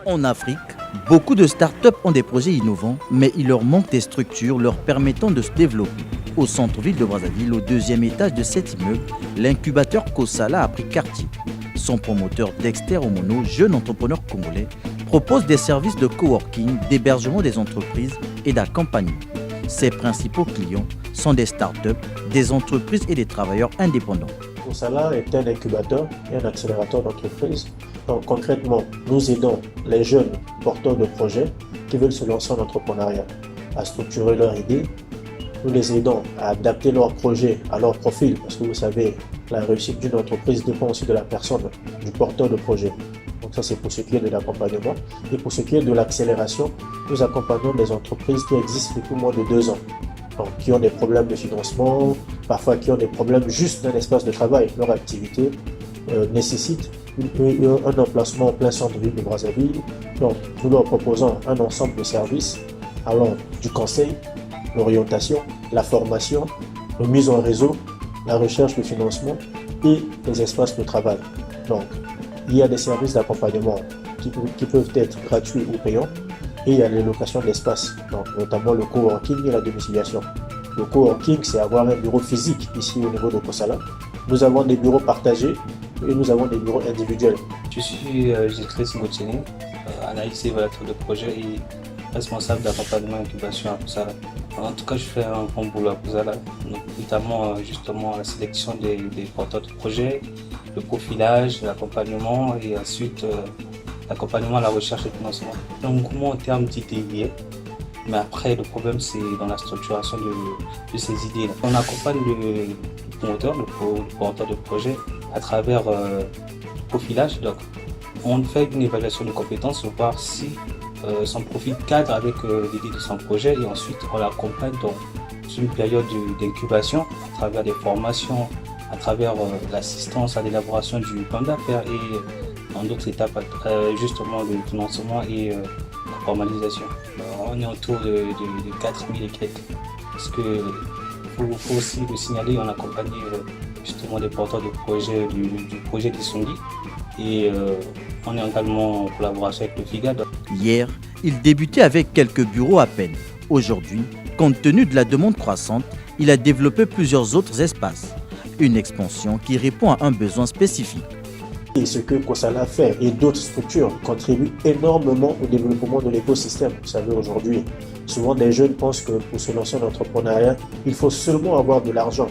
En Afrique, beaucoup de startups ont des projets innovants, mais il leur manque des structures leur permettant de se développer. Au centre-ville de Brazzaville, au deuxième étage de cet immeuble, l'incubateur Kosala a pris quartier. Son promoteur Dexter Omono, jeune entrepreneur congolais, propose des services de coworking, d'hébergement des entreprises et d'accompagnement. Ses principaux clients sont des startups, des entreprises et des travailleurs indépendants. Kosala est un incubateur et un accélérateur d'entreprises. Donc concrètement, nous aidons les jeunes porteurs de projets qui veulent se lancer en entrepreneuriat à structurer leur idée. Nous les aidons à adapter leur projet à leur profil parce que vous savez, la réussite d'une entreprise dépend aussi de la personne, du porteur de projet. Donc ça, c'est pour ce qui est de l'accompagnement. Et pour ce qui est de l'accélération, nous accompagnons des entreprises qui existent depuis moins de 2 ans. Donc, qui ont des problèmes de financement, parfois qui ont des problèmes juste d'un espace de travail. Leur activité nécessite un emplacement en plein centre-ville de Brazzaville. Donc, nous leur proposons un ensemble de services allant du conseil, l'orientation, la formation, la mise en réseau, la recherche de financement et les espaces de travail. Donc, il y a des services d'accompagnement qui peuvent être gratuits ou payants. Et il y a les locations d'espace, donc notamment le coworking et la domiciliation. Le coworking, c'est avoir un bureau physique ici au niveau de Kosala. Nous avons des bureaux partagés et nous avons des bureaux individuels. Je suis Jésus Moutini, analyste et évaluateur de projet et responsable d'accompagnement et incubation à Kosala. En tout cas, je fais un bon boulot à Kosala, notamment justement la sélection des porteurs de projets, le profilage, l'accompagnement et ensuite l'accompagnement à la recherche et financement. L'engouement en termes d'idées, mais après le problème c'est dans la structuration de ces idées. On accompagne le promoteur, le porteur de projet à travers le profilage. Donc, on fait une évaluation de compétences pour voir si son profil cadre avec l'idée de son projet et ensuite on l'accompagne dans une période d'incubation à travers des formations, à travers l'assistance à l'élaboration du plan d'affaires et dans d'autres étapes, justement le financement et la formalisation. On est autour de 4000 et quelques. Parce que faut aussi le signaler, on accompagne justement des porteurs de projets du projet d'Issondi et on est également en collaboration avec le FIGAD. Hier, il débutait avec quelques bureaux à peine. Aujourd'hui, compte tenu de la demande croissante, il a développé plusieurs autres espaces. Une expansion qui répond à un besoin spécifique. Et ce que Kosala fait et d'autres structures contribuent énormément au développement de l'écosystème. Vous savez, aujourd'hui, souvent des jeunes pensent que pour se lancer en entrepreneuriat, il faut seulement avoir de l'argent.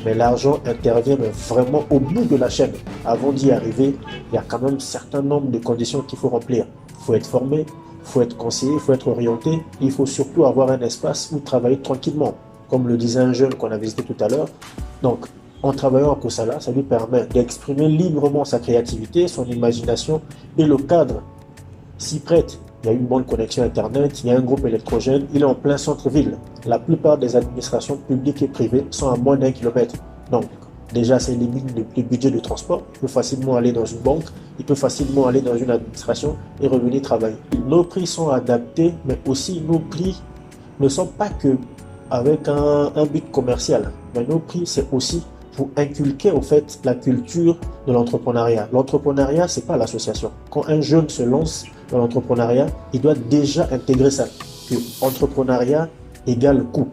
Mais l'argent intervient vraiment au bout de la chaîne. Avant d'y arriver, il y a quand même un certain nombre de conditions qu'il faut remplir. Il faut être formé, il faut être conseillé, il faut être orienté. Il faut surtout avoir un espace où travailler tranquillement. Comme le disait un jeune qu'on a visité tout à l'heure. Donc, en travaillant à Kosala, ça lui permet d'exprimer librement sa créativité, son imagination et le cadre s'y prête. Il y a une bonne connexion Internet, il y a un groupe électrogène, il est en plein centre-ville. La plupart des administrations publiques et privées sont à moins d'1 kilomètre. Donc, déjà, c'est limite le budget de transport. Il peut facilement aller dans une banque, il peut facilement aller dans une administration et revenir travailler. Nos prix sont adaptés, mais aussi nos prix ne sont pas que avec un but commercial. Mais nos prix, c'est aussi pour inculquer au fait la culture de l'entrepreneuriat. L'entrepreneuriat, c'est pas l'association. Quand un jeune se lance dans l'entrepreneuriat, il doit déjà intégrer ça. Que entrepreneuriat égale coût.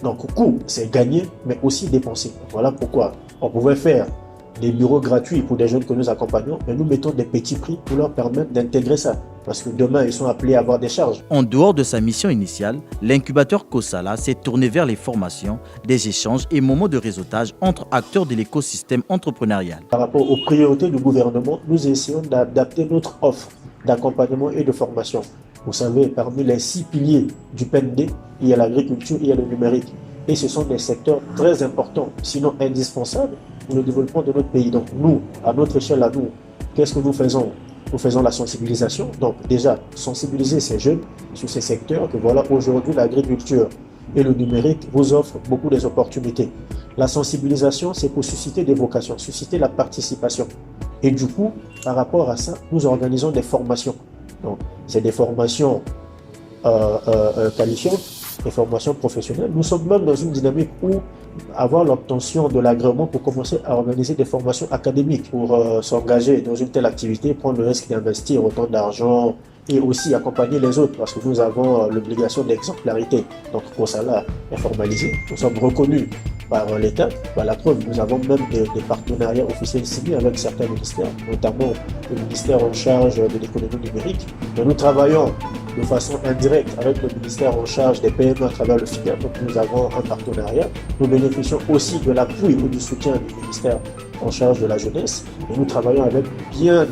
Donc coût, c'est gagner, mais aussi dépenser. Voilà pourquoi on pouvait faire des bureaux gratuits pour des jeunes que nous accompagnons, mais nous mettons des petits prix pour leur permettre d'intégrer ça. Parce que demain, ils sont appelés à avoir des charges. En dehors de sa mission initiale, l'incubateur Kosala s'est tourné vers les formations, des échanges et moments de réseautage entre acteurs de l'écosystème entrepreneurial. Par rapport aux priorités du gouvernement, nous essayons d'adapter notre offre d'accompagnement et de formation. Vous savez, parmi les 6 piliers du PND, il y a l'agriculture, il y a le numérique. Et ce sont des secteurs très importants, sinon indispensables pour le développement de notre pays. Donc nous, à notre échelle, à nous, qu'est-ce que nous faisons? Nous faisons la sensibilisation. Donc déjà, sensibiliser ces jeunes sur ces secteurs que voilà, aujourd'hui, l'agriculture et le numérique vous offrent beaucoup des opportunités. La sensibilisation, c'est pour susciter des vocations, susciter la participation. Et du coup, par rapport à ça, nous organisons des formations. Donc, c'est des formations qualifiantes, des formations professionnelles. Nous sommes même dans une dynamique où avoir l'obtention de l'agrément pour commencer à organiser des formations académiques, pour s'engager dans une telle activité, prendre le risque d'investir autant d'argent et aussi accompagner les autres parce que nous avons l'obligation d'exemplarité. Donc COSALA est formalisé, nous sommes reconnus par l'État. Par la preuve, nous avons même des partenariats officiels signés avec certains ministères, notamment le ministère en charge de l'économie numérique. Mais nous travaillons de façon indirecte avec le ministère en charge des PME à travers le FIDER. Donc nous avons un partenariat. Nous bénéficions aussi de l'appui ou du soutien du ministère en charge de la jeunesse. Et nous travaillons avec bien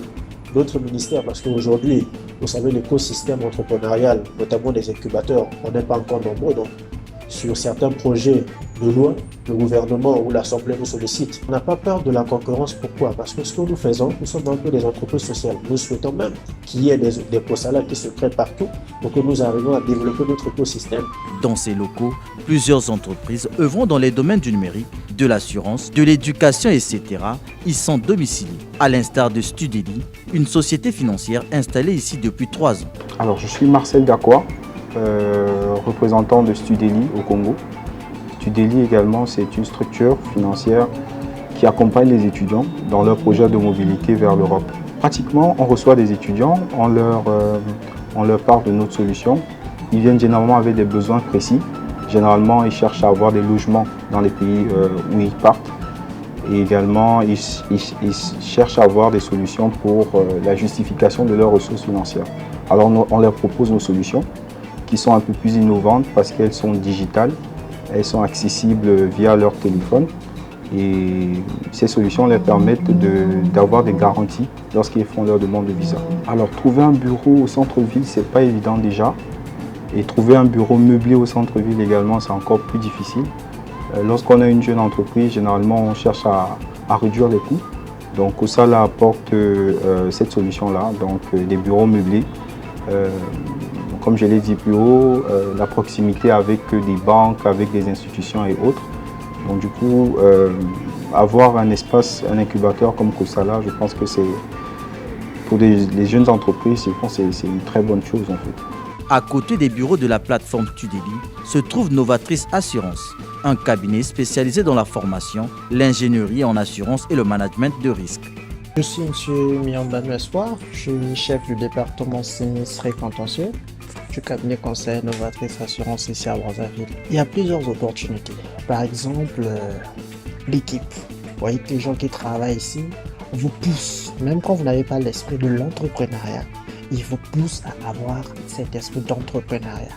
d'autres ministères parce qu'aujourd'hui, vous savez, l'écosystème entrepreneurial, notamment les incubateurs, on n'est pas encore nombreux. Donc, sur certains projets de loi, le gouvernement ou l'Assemblée nous sollicite. On n'a pas peur de la concurrence. Pourquoi? Parce que ce que nous faisons, nous sommes un peu des entreprises sociales. Nous souhaitons même qu'il y ait des COSALA qui se créent partout pour que nous arrivions à développer notre écosystème. Dans ces locaux, plusieurs entreprises œuvrant dans les domaines du numérique, de l'assurance, de l'éducation, etc. y sont domiciliées. À l'instar de Studeli, une société financière installée ici depuis 3 ans. Alors, je suis Marcel Gakwa, représentant de Studeli au Congo. Studeli également, c'est une structure financière qui accompagne les étudiants dans leur projet de mobilité vers l'Europe. Pratiquement, on reçoit des étudiants, on leur parle de notre solution. Ils viennent généralement avec des besoins précis. Généralement, ils cherchent à avoir des logements dans les pays où ils partent. Et également, ils cherchent à avoir des solutions pour la justification de leurs ressources financières. Alors, on leur propose nos solutions qui sont un peu plus innovantes parce qu'elles sont digitales, elles sont accessibles via leur téléphone. Et ces solutions leur permettent d'avoir des garanties lorsqu'ils font leur demande de visa. Alors, trouver un bureau au centre-ville, ce n'est pas évident déjà. Et trouver un bureau meublé au centre-ville également, c'est encore plus difficile. Lorsqu'on a une jeune entreprise, généralement, on cherche à réduire les coûts. Donc, COSALA apporte cette solution-là, donc des bureaux meublés. Comme je l'ai dit plus haut, la proximité avec des banques, avec des institutions et autres. Donc, du coup, avoir un espace, un incubateur comme COSALA, je pense que c'est pour les jeunes entreprises, je pense que c'est une très bonne chose en fait. À côté des bureaux de la plateforme Studeli se trouve Novatrice Assurance, un cabinet spécialisé dans la formation, l'ingénierie en assurance et le management de risque. Je suis M. Miambanu Espoir, je suis chef du département sinistre et contentieux du cabinet conseil Novatrice Assurance ici à Brazzaville. Il y a plusieurs opportunités. Par exemple, l'équipe. Vous voyez que les gens qui travaillent ici vous poussent, même quand vous n'avez pas l'esprit de l'entrepreneuriat, ils vous poussent à avoir cet esprit d'entrepreneuriat.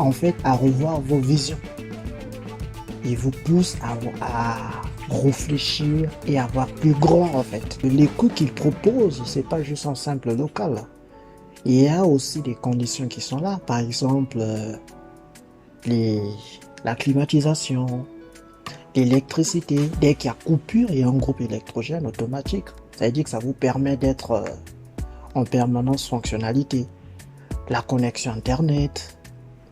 En fait, à revoir vos visions. Ils vous poussent à réfléchir et à voir plus grand en fait. Les coûts qu'ils proposent, c'est pas juste un simple local. Il y a aussi des conditions qui sont là. Par exemple, la climatisation, l'électricité. Dès qu'il y a coupure, il y a un groupe électrogène automatique. Ça veut dire que ça vous permet d'être en permanence fonctionnalité. La connexion Internet.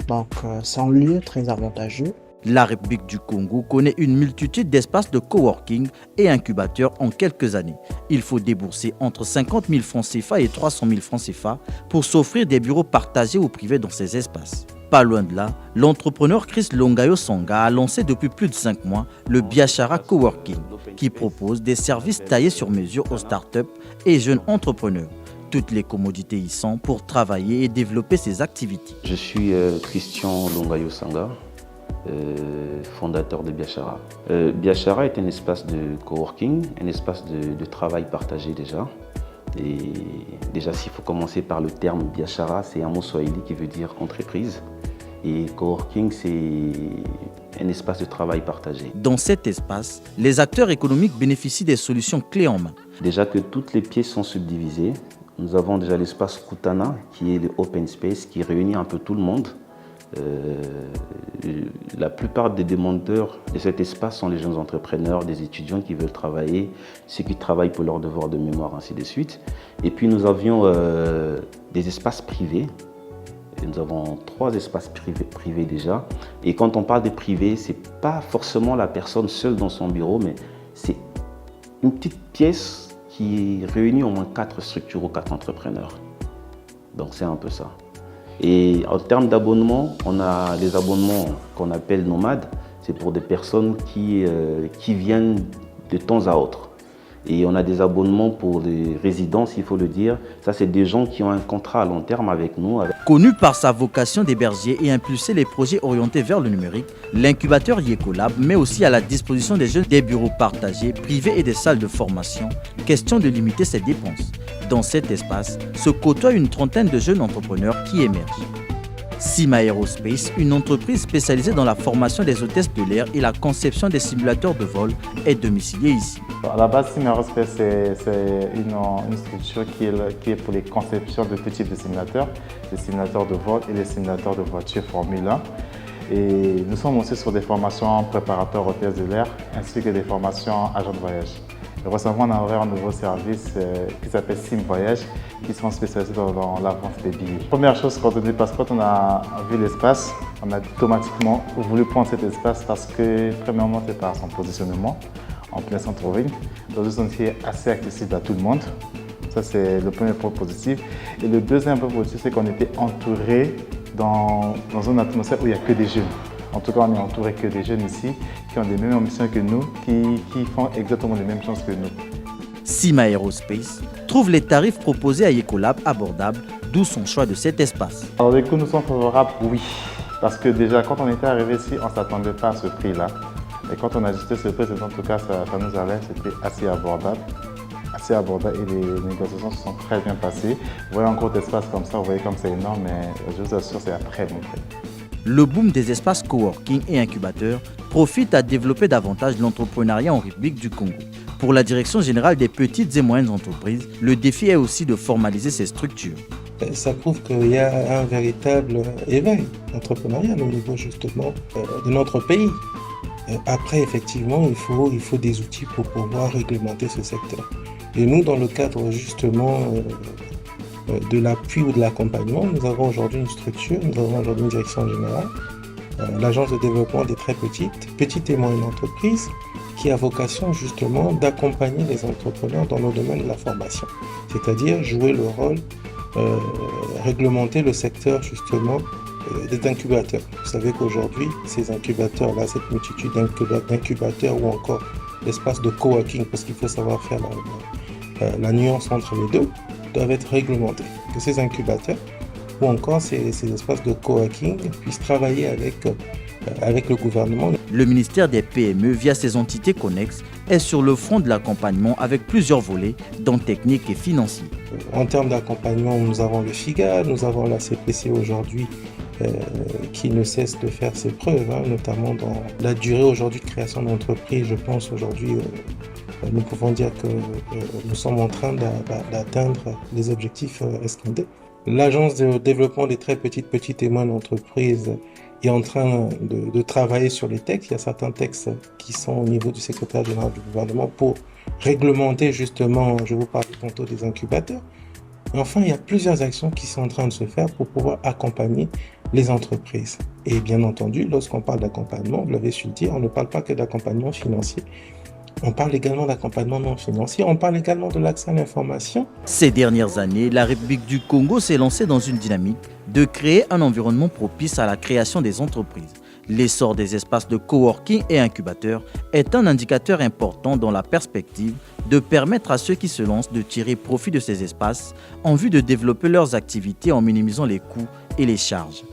Donc, c'est un lieu très avantageux. La République du Congo connaît une multitude d'espaces de coworking et incubateurs en quelques années. Il faut débourser entre 50 000 francs CFA et 300 000 francs CFA pour s'offrir des bureaux partagés ou privés dans ces espaces. Pas loin de là, l'entrepreneur Chris Longayo Sanga a lancé depuis plus de 5 mois le Biachara Coworking, qui propose des services taillés sur mesure aux startups et jeunes entrepreneurs. Toutes les commodités y sont pour travailler et développer ses activités. Je suis Christian Longayo Sanga, fondateur de Biachara. Biachara est un espace de coworking, un espace de travail partagé déjà. Et déjà, s'il faut commencer par le terme Biachara, c'est un mot swahili qui veut dire entreprise. Et coworking, c'est un espace de travail partagé. Dans cet espace, les acteurs économiques bénéficient des solutions clés en main. Déjà que toutes les pièces sont subdivisées, nous avons déjà l'espace Kutana, qui est le open space, qui réunit un peu tout le monde. La plupart des demandeurs de cet espace sont les jeunes entrepreneurs, des étudiants qui veulent travailler, ceux qui travaillent pour leurs devoirs de mémoire, ainsi de suite. Et puis nous avions des espaces privés. Et nous avons 3 espaces privés déjà. Et quand on parle de privé, ce n'est pas forcément la personne seule dans son bureau, mais c'est une petite pièce qui réunit au moins 4 structures ou 4 entrepreneurs. Donc c'est un peu ça. Et en termes d'abonnement, on a les abonnements qu'on appelle nomades. c'est pour des personnes qui viennent de temps à autre. Et on a des abonnements pour les résidences, il faut le dire. Ça, c'est des gens qui ont un contrat à long terme avec nous. Connu par sa vocation d'héberger et impulser les projets orientés vers le numérique, l'incubateur Yekolab met aussi à la disposition des jeunes des bureaux partagés, privés et des salles de formation. Question de limiter ses dépenses. Dans cet espace se côtoient une trentaine de jeunes entrepreneurs qui émergent. Sim Aerospace, une entreprise spécialisée dans la formation des hôtesses de l'air et la conception des simulateurs de vol, est domiciliée ici. À la base, Sim Aerospace, c'est une structure qui est pour les conceptions de tout type de simulateurs, les simulateurs de vol et les simulateurs de voiture Formule 1. Et nous sommes aussi sur des formations préparateurs hôtesses de l'air ainsi que des formations agents de voyage. Récemment, on a ouvert un nouveau service qui s'appelle Sim Voyage, qui sont spécialisés dans la vente des billets. Première chose, quand on a vu l'espace, on a automatiquement voulu prendre cet espace parce que, premièrement, c'est par son positionnement en plein centre-ville. Dans une zone qui est assez accessible à tout le monde. Ça, c'est le premier point positif. Et le deuxième point positif, c'est qu'on était entouré dans une atmosphère où il n'y a que des jeunes. En tout cas, on est entouré que des jeunes ici qui ont les mêmes ambitions que nous, qui font exactement les mêmes choses que nous. Sim Aerospace trouve les tarifs proposés à Yekolab abordables, d'où son choix de cet espace. Alors, du coup, nous sommes favorables, oui. Parce que déjà, quand on était arrivé ici, on ne s'attendait pas à ce prix-là. Et quand on a ajusté ce prix, en tout cas, ça nous allait, c'était assez abordable. Et les négociations se sont très bien passées. Vous voyez un gros espace comme ça, vous voyez comme c'est énorme, mais je vous assure, c'est un très bon prix. Le boom des espaces coworking et incubateurs profite à développer davantage l'entrepreneuriat en République du Congo. Pour la Direction générale des petites et moyennes entreprises, le défi est aussi de formaliser ces structures. Ça prouve qu'il y a un véritable éveil entrepreneurial au niveau justement de notre pays. Après, effectivement, il faut des outils pour pouvoir réglementer ce secteur. Et nous, dans le cadre justement de l'appui ou de l'accompagnement, nous avons aujourd'hui une structure, nous avons aujourd'hui une direction générale, l'agence de développement des très petites et moyennes entreprises, qui a vocation justement d'accompagner les entrepreneurs dans le domaine de la formation, c'est-à-dire jouer le rôle, réglementer le secteur justement des incubateurs. Vous savez qu'aujourd'hui, ces incubateurs-là, cette multitude d'incubateurs ou encore l'espace de coworking, parce qu'il faut savoir faire la nuance entre les deux, doivent être réglementés. Que ces incubateurs ou encore ces espaces de coworking puissent travailler avec le gouvernement. Le ministère des PME, via ses entités connexes, est sur le front de l'accompagnement avec plusieurs volets, dont techniques et financiers. En termes d'accompagnement, nous avons le FIGA, nous avons la CPC aujourd'hui qui ne cesse de faire ses preuves, notamment dans la durée aujourd'hui de création d'entreprise. Je pense aujourd'hui, nous pouvons dire que nous sommes en train d'atteindre les objectifs escomptés. L'Agence de développement des très petites et moyennes entreprises est en train de travailler sur les textes. Il y a certains textes qui sont au niveau du secrétaire général du gouvernement pour réglementer justement, je vous parlais tantôt des incubateurs. Et enfin, il y a plusieurs actions qui sont en train de se faire pour pouvoir accompagner les entreprises. Et bien entendu, lorsqu'on parle d'accompagnement, vous l'avez su le dire, on ne parle pas que d'accompagnement financier. On parle également d'accompagnement non financier, on parle également de l'accès à l'information. Ces dernières années, la République du Congo s'est lancée dans une dynamique de créer un environnement propice à la création des entreprises. L'essor des espaces de coworking et incubateurs est un indicateur important dans la perspective de permettre à ceux qui se lancent de tirer profit de ces espaces en vue de développer leurs activités en minimisant les coûts et les charges.